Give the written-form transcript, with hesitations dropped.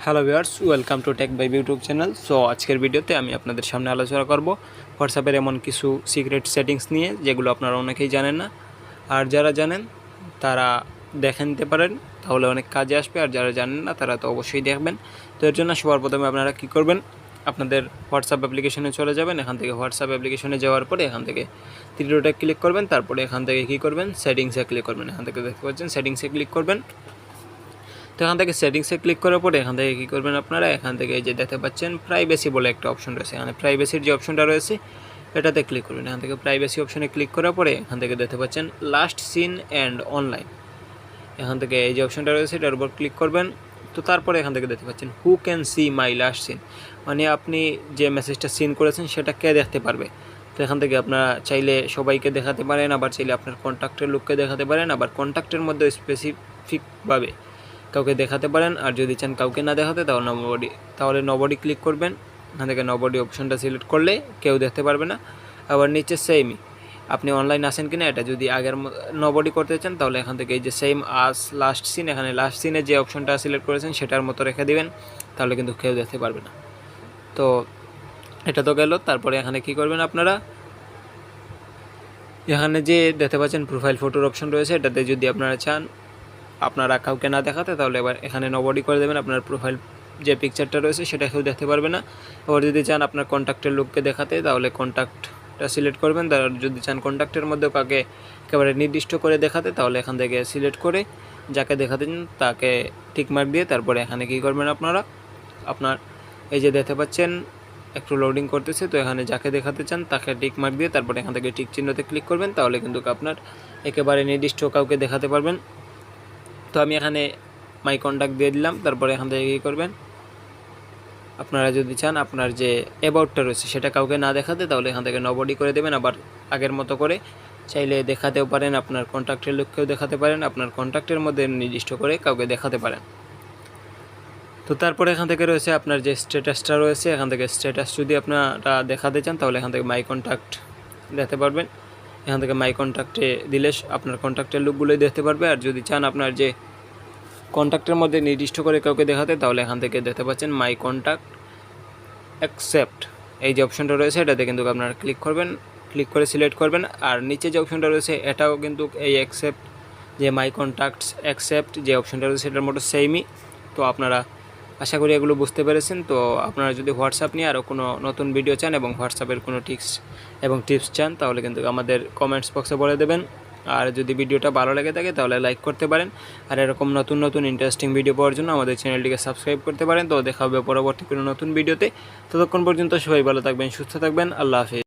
Hello viewers, welcome to tech vibe YouTube channel. So আজকের ভিডিওতে আমি আপনাদের সামনে আলোচনা করব হোয়াটসঅ্যাপের এমন কিছু সিক্রেট সেটিংস নিয়ে যেগুলো আপনারা অনেকেই জানেন না। আর যারা জানেন তারা দেখে নিতে পারেন, তাহলে অনেক কাজে আসবে। আর যারা জানেন না তারা তো অবশ্যই দেখবেন। তো এর জন্য সবার প্রথমে আপনারা কী করবেন, আপনাদের হোয়াটসঅ্যাপ অ্যাপ্লিকেশনে চলে যাবেন। এখান থেকে হোয়াটসঅ্যাপ অ্যাপ্লিকেশনে যাওয়ার পরে এখান থেকে থ্রি ডটে ক্লিক করবেন। তারপরে এখান থেকে কী করবেন, সেটিংসে ক্লিক করবেন। এখান থেকে দেখতে পাচ্ছেন সেটিংসে ক্লিক করবেন। তো এখান থেকে সেটিংসে ক্লিক করার পরে এখান থেকে কী করবেন, আপনারা এখান থেকে এই যে দেখতে পাচ্ছেন প্রাইভেসি বলে একটা অপশন রয়েছে। এখানে প্রাইভেসির যে অপশনটা রয়েছে এটাতে ক্লিক করবেন। এখান থেকে প্রাইভেসি অপশনে ক্লিক করার পরে এখান থেকে দেখতে পাচ্ছেন লাস্ট সিন অ্যান্ড অনলাইন। এখান থেকে এই যে অপশনটা রয়েছে এটার উপর ক্লিক করবেন। তো তারপরে এখান থেকে দেখতে পাচ্ছেন who can see my last seen, মানে আপনি যে মেসেজটা সিন করেছেন সেটা কে দেখতে পারবে। তো এখান থেকে আপনারা চাইলে সবাইকে দেখাতে পারেন, আবার চাইলে আপনার কন্ট্যাক্টের লোককে দেখাতে পারেন, আবার কন্ট্যাক্টের মধ্যে স্পেসিফিকভাবে কাউকে দেখাতে পারেন। আর যদি চান কাউকে না দেখাতে তাহলে নবডি ক্লিক করবেন। এখান থেকে নবডি অপশনটা সিলেক্ট করলে কেউ দেখতে পারবে না। আবার নিচে সেমই, আপনি অনলাইন আসেন কিনা এটা যদি আগের নবডি করতে চান তাহলে এখান থেকে এই যে সেম আস লাস্ট সিন, এখানে লাস্ট সিনে যে অপশনটা সিলেক্ট করেছেন সেটার মতো রেখে দিবেন, তাহলে কিন্তু কেউ দেখতে পারবে না। তো এটা তো গেল। তারপরে এখানে কি করবেন, আপনারা এখানে যে দেখতে পাচ্ছেন প্রোফাইল ফটোর অপশন রয়েছে, এটাতে যদি আপনারা চান আপনারা কাউকে না দেখাতে তাহলে এবার এখানে নবডি করে দেবেন। আপনার প্রোফাইল যে পিকচারটা রয়েছে সেটা কেউ দেখতে পারবে না। আবার যদি চান আপনার কন্ট্যাক্টের লোককে দেখাতে তাহলে কন্ট্যাক্টটা সিলেক্ট করবেন। তার যদি চান কন্ট্যাক্টের মধ্যে কাউকে একেবারে নির্দিষ্ট করে দেখাতে তাহলে এখান থেকে সিলেক্ট করে যাকে দেখাতে চান তাকে টিকমার্ক দিয়ে তারপরে এখানে কী করবেন, আপনার এই যে দেখতে পাচ্ছেন একটু লোডিং করতেছে, তো এখানে যাকে দেখাতে চান তাকে টিকমার্ক দিয়ে তারপরে এখান থেকে টিক চিহ্নতে ক্লিক করবেন, তাহলে কিন্তু আপনার একেবারে নির্দিষ্ট কাউকে দেখাতে পারবেন। তো আমি এখানে মাই কন্ট্যাক্ট দিয়ে দিলাম। তারপরে এখান থেকে কী করবেন, আপনারা যদি চান আপনার যে অ্যাবাউটটা রয়েছে সেটা কাউকে না দেখাতে তাহলে এখান থেকে নবডি করে দেবেন। আবার আগের মতো করে চাইলে দেখাতেও পারেন, আপনার কন্ট্যাক্টের লোককেও দেখাতে পারেন, আপনার কন্ট্যাক্টের মধ্যে নির্দিষ্ট করে কাউকে দেখাতে পারেন। তো তারপরে এখান থেকে রয়েছে আপনার যে স্ট্যাটাসটা রয়েছে, এখান থেকে স্ট্যাটাস যদি আপনারা দেখাতে চান তাহলে এখান থেকে মাই কন্ট্যাক্ট দেখতে পারবেন। এখান থেকে মাই কন্ট্যাক্টে দিলে আপনার কন্ট্যাক্টের লোকগুলোই দেখতে পারবে। আর যদি চান আপনার যে কন্ট্যাক্টের মধ্যে নির্দিষ্ট করে কাউকে দেখাতে তাহলে এখান থেকে দেখতে পাচ্ছেন মাই কন্ট্যাক্ট অ্যাকসেপ্ট এই যে অপশনটা রয়েছে এটাতে কিন্তু আপনারা ক্লিক করবেন, ক্লিক করে সিলেক্ট করবেন। আর নিচে যে অপশনটা রয়েছে এটাও কিন্তু এই অ্যাকসেপ্ট যে মাই কন্ট্যাক্টস অ্যাকসেপ্ট যে অপশনটা রয়েছে সেটার মতো সেমই। তো আপনারা আশা করি এগুলো বুঝতে পেরেছেন। তো আপনারা যদি হোয়াটসঅ্যাপ নিয়ে আরও কোনো নতুন ভিডিও চান এবং হোয়াটসঅ্যাপের কোনো টিপস চান তাহলে কিন্তু আমাদের কমেন্টস বক্সে বলে দেবেন। আর যদি ভিডিওটা ভালো লেগে থাকে তাহলে লাইক করতে পারেন। আর এরকম নতুন ইন্টারেস্টিং ভিডিও পাওয়ার জন্য আমাদের চ্যানেলটিকে সাবস্ক্রাইব করতে পারেন। তো দেখা হবে পরবর্তী কোনো নতুন ভিডিওতে। ততক্ষণ পর্যন্ত সবাই ভালো থাকবেন, সুস্থ থাকবেন। আল্লাহ হাফেজ।